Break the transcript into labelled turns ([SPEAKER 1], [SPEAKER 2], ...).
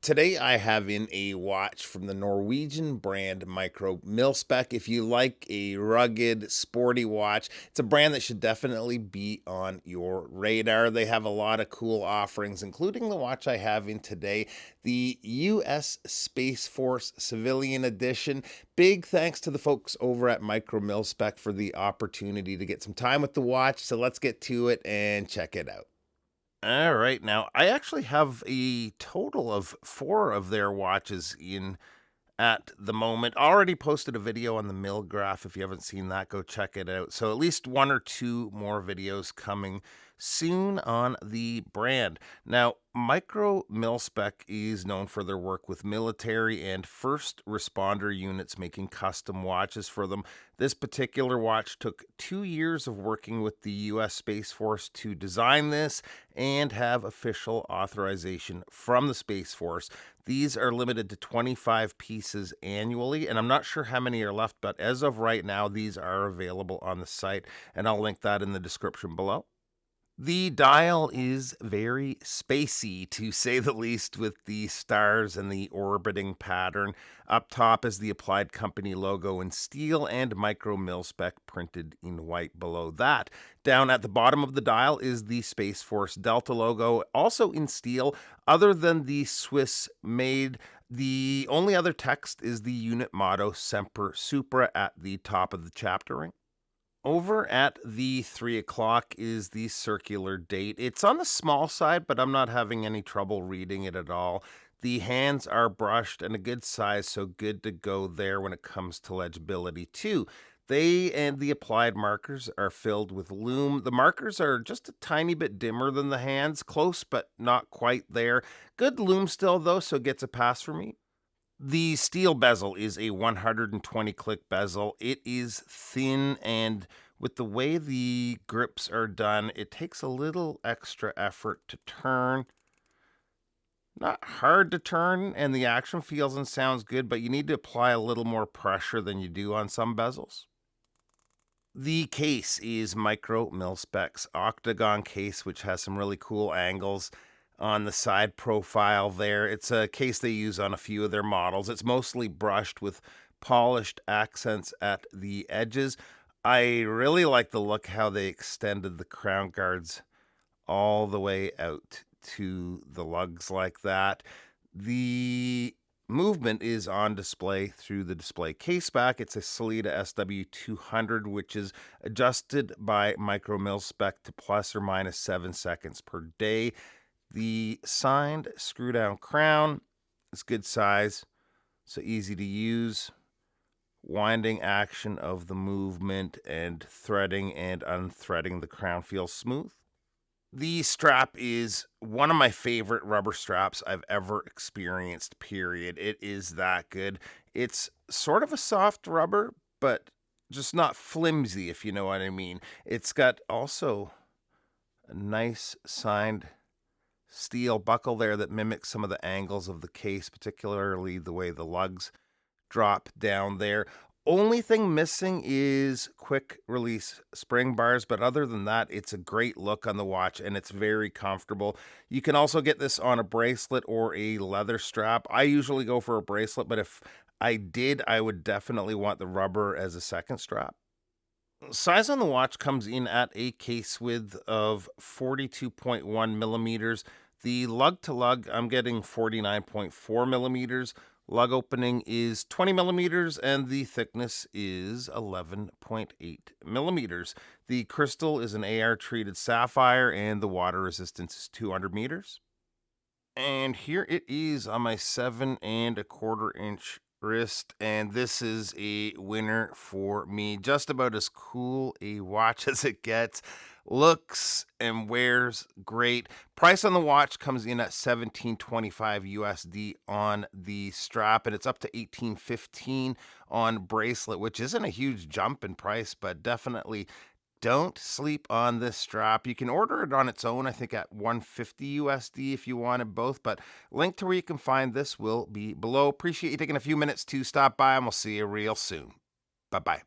[SPEAKER 1] Today I have in a watch from the Norwegian brand Micromilspec. If you like a rugged, sporty watch, it's a brand that should definitely be on your radar. They have a lot of cool offerings, including the watch I have in today, the US Space Force Civilian Edition. Big thanks to the folks over at Micromilspec for the opportunity to get some time with the watch. So let's get to it and check it out. All right. Now, I actually have a total of four of their watches in at the moment. Already posted a video on the mill graph. If you haven't seen that, go check it out. So, at least one or two more videos coming soon on the brand. Now, Micro Milspec is known for their work with military and first responder units making custom watches for them. This particular watch took 2 years of working with the US Space Force to design this and have official authorization from the Space Force. These are limited to 25 pieces annually, and I'm not sure how many are left, but as of right now, these are available on the site, and I'll link that in the description below. The dial is very spacey, to say the least, with the stars and the orbiting pattern. Up top is the Applied Company logo in steel and Micro Milspec printed in white below that. Down at the bottom of the dial is the Space Force Delta logo, also in steel. Other than the Swiss made, the only other text is the unit motto Semper Supra at the top of the chapter ring. Over at the 3 o'clock is the circular date. It's on the small side, but I'm not having any trouble reading it at all. The hands are brushed and a good size, so good to go there when it comes to legibility too. They and the applied markers are filled with lume. The markers are just a tiny bit dimmer than the hands, close but not quite there. Good lume still though, so it gets a pass for me. The steel bezel is a 120 click bezel. It is thin, and with the way the grips are done, it takes a little extra effort to turn. Not hard to turn, and the action feels and sounds good, but you need to apply a little more pressure than you do on some bezels. The case is Micro Milspec's octagon case, which has some really cool angles on the side profile there. It's a case they use on a few of their models. It's mostly brushed with polished accents at the edges. I really like the look how they extended the crown guards all the way out to the lugs like that. The movement is on display through the display case back. It's a Salida SW200, which is adjusted by Micro Milspec to plus or minus 7 seconds per day. The signed screw down crown is good size, so easy to use. Winding action of the movement and threading and unthreading the crown feels smooth. The strap is one of my favorite rubber straps I've ever experienced, period. It is that good. It's sort of a soft rubber, but just not flimsy, if you know what I mean. It's got also a nice signed steel buckle there that mimics some of the angles of the case, particularly the way the lugs drop down there. Only thing missing is quick release spring bars, but other than that, it's a great look on the watch and it's very comfortable. You can also get this on a bracelet or a leather strap. I usually go for a bracelet, but if I did, I would definitely want the rubber as a second strap. Size on the watch comes in at a case width of 42.1 millimeters. The lug to lug, I'm getting 49.4 millimeters. Lug opening is 20 millimeters, and the thickness is 11.8 millimeters. The crystal is an AR treated sapphire, and the water resistance is 200 meters. And here it is on my 7.25 inch wrist, and this is a winner for me. Just about as cool a watch as it gets. Looks and wears great. Price on the watch comes in at 1725 USD on the strap, and it's up to 1815 on bracelet, which isn't a huge jump in price, but definitely don't sleep on this strap. You can order it on its own, I think at 150 USD if you wanted both, but link to where you can find this will be below. Appreciate you taking a few minutes to stop by, and we'll see you real soon. Bye-bye.